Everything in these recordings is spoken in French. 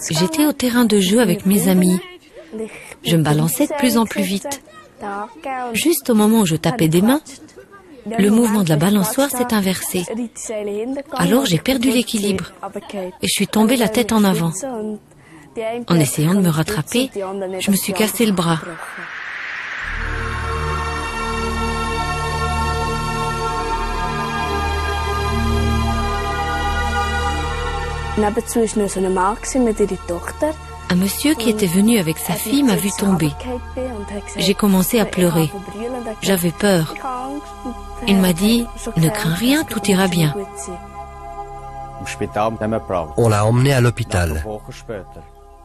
J'étais au terrain de jeu avec mes amis. Je me balançais de plus en plus vite. Juste au moment où je tapais des mains, le mouvement de la balançoire s'est inversé. Alors j'ai perdu l'équilibre et je suis tombée la tête en avant. En essayant de me rattraper, je me suis cassé le bras. Un monsieur qui était venu avec sa fille m'a vu tomber. J'ai commencé à pleurer. J'avais peur. Il m'a dit « Ne crains rien, tout ira bien ». On l'a emmenée à l'hôpital.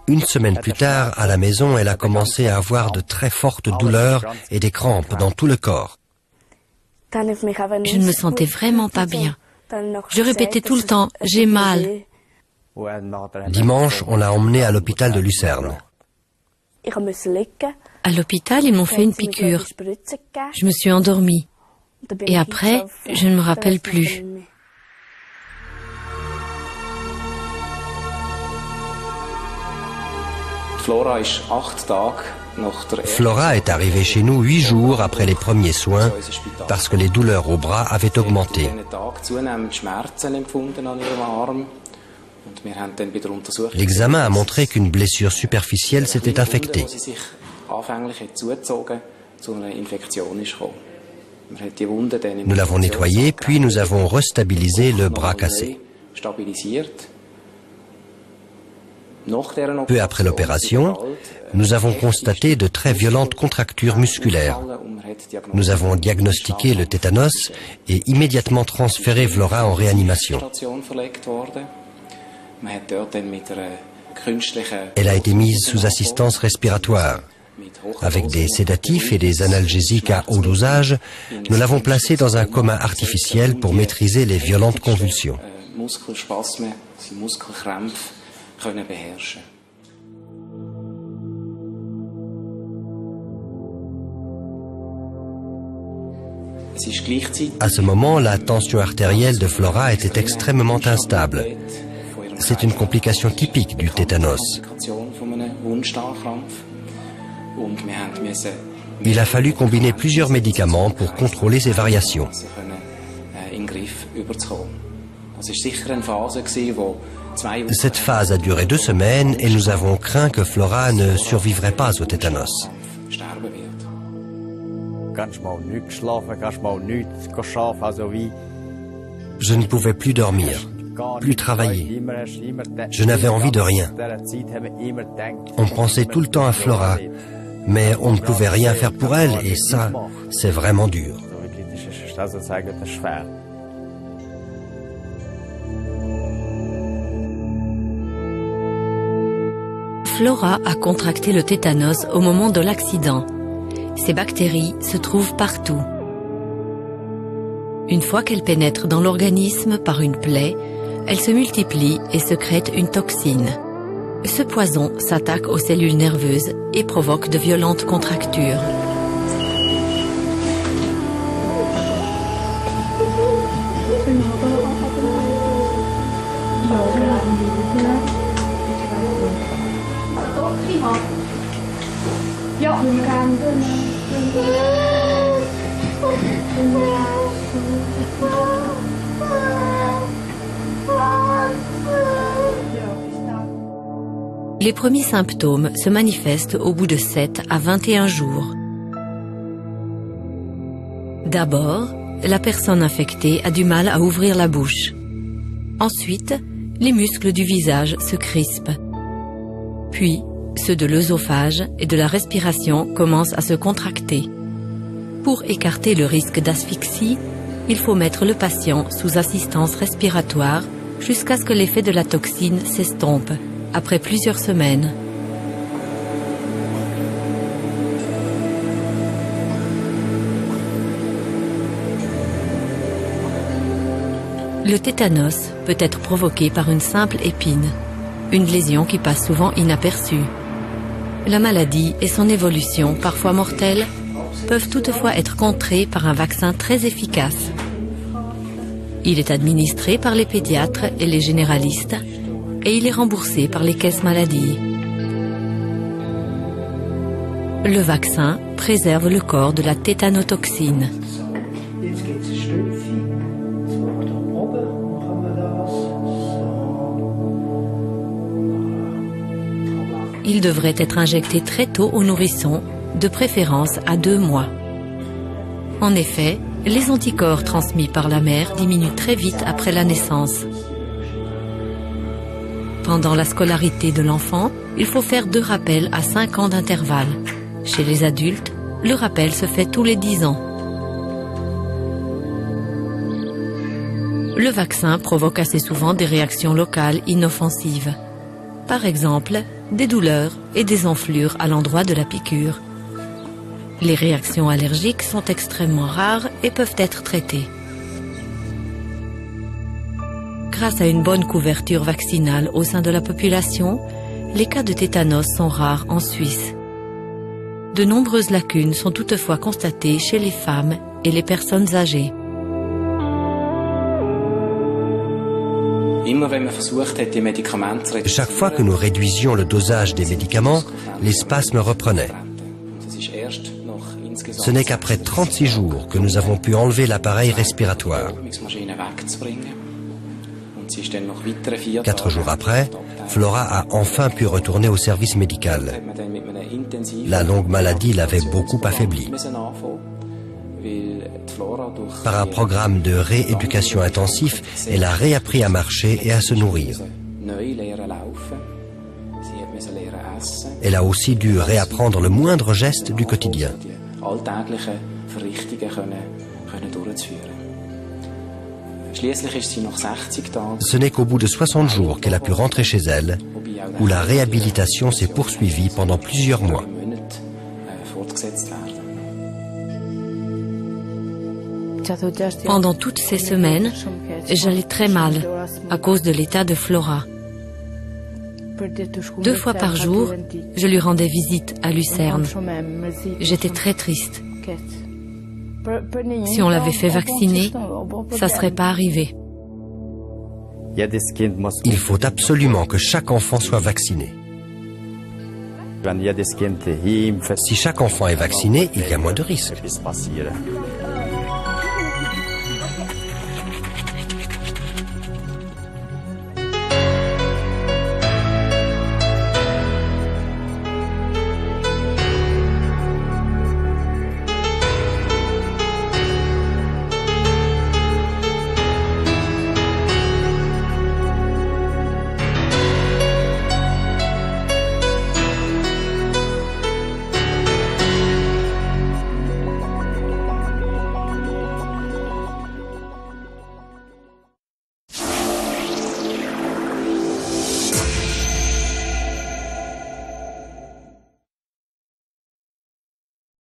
Une semaine plus tard, à la maison, elle a commencé à avoir de très fortes douleurs et des crampes dans tout le corps. Je ne me sentais vraiment pas bien. Je répétais tout le temps « J'ai mal ». Dimanche, on l'a emmenée à l'hôpital de Lucerne. À l'hôpital, ils m'ont fait une piqûre. Je me suis endormie. Et après, je ne me rappelle plus. Flora est arrivée chez nous 8 jours après les premiers soins parce que les douleurs au bras avaient augmenté. L'examen a montré qu'une blessure superficielle s'était infectée. Nous l'avons nettoyé, puis nous avons restabilisé le bras cassé. Peu après l'opération, nous avons constaté de très violentes contractures musculaires. Nous avons diagnostiqué le tétanos et immédiatement transféré Flora en réanimation. Elle a été mise sous assistance respiratoire. Avec des sédatifs et des analgésiques à haut dosage, nous l'avons placée dans un coma artificiel pour maîtriser les violentes convulsions. À ce moment, la tension artérielle de Flora était extrêmement instable. C'est une complication typique du tétanos. Il a fallu combiner plusieurs médicaments pour contrôler ces variations. Cette phase a duré 2 semaines et nous avons craint que Flora ne survivrait pas au tétanos. Je ne pouvais plus dormir, plus travailler. Je n'avais envie de rien. On pensait tout le temps à Flora, mais on ne pouvait rien faire pour elle et ça, c'est vraiment dur. Flora a contracté le tétanos au moment de l'accident. Ces bactéries se trouvent partout. Une fois qu'elles pénètrent dans l'organisme par une plaie, elles se multiplient et sécrètent une toxine. Ce poison s'attaque aux cellules nerveuses et provoque de violentes contractures. Les premiers symptômes se manifestent au bout de 7 à 21 jours. D'abord, la personne infectée a du mal à ouvrir la bouche. Ensuite, les muscles du visage se crispent. Puis, ceux de l'œsophage et de la respiration commencent à se contracter. Pour écarter le risque d'asphyxie, il faut mettre le patient sous assistance respiratoire jusqu'à ce que l'effet de la toxine s'estompe, après plusieurs semaines. Le tétanos peut être provoqué par une simple épine, une lésion qui passe souvent inaperçue. La maladie et son évolution, parfois mortelle, peuvent toutefois être contrées par un vaccin très efficace. Il est administré par les pédiatres et les généralistes et il est remboursé par les caisses maladies. Le vaccin préserve le corps de la tétanotoxine. Il devrait être injecté très tôt au nourrisson, de préférence à 2 mois. En effet, les anticorps transmis par la mère diminuent très vite après la naissance. Pendant la scolarité de l'enfant, il faut faire 2 rappels à 5 ans d'intervalle. Chez les adultes, le rappel se fait tous les 10 ans. Le vaccin provoque assez souvent des réactions locales inoffensives. Par exemple, des douleurs et des enflures à l'endroit de la piqûre. Les réactions allergiques sont extrêmement rares et peuvent être traitées. Grâce à une bonne couverture vaccinale au sein de la population, les cas de tétanos sont rares en Suisse. De nombreuses lacunes sont toutefois constatées chez les femmes et les personnes âgées. Chaque fois que nous réduisions le dosage des médicaments, les spasmes reprenaient. Ce n'est qu'après 36 jours que nous avons pu enlever l'appareil respiratoire. 4 jours après, Flora a enfin pu retourner au service médical. La longue maladie l'avait beaucoup affaiblie. Par un programme de rééducation intensif, elle a réappris à marcher et à se nourrir. Elle a aussi dû réapprendre le moindre geste du quotidien. Ce n'est qu'au bout de 60 jours qu'elle a pu rentrer chez elle, où la réhabilitation s'est poursuivie pendant plusieurs mois. Pendant toutes ces semaines, j'allais très mal à cause de l'état de Flora. 2 fois par jour, je lui rendais visite à Lucerne. J'étais très triste. Si on l'avait fait vacciner, ça ne serait pas arrivé. Il faut absolument que chaque enfant soit vacciné. Si chaque enfant est vacciné, il y a moins de risques.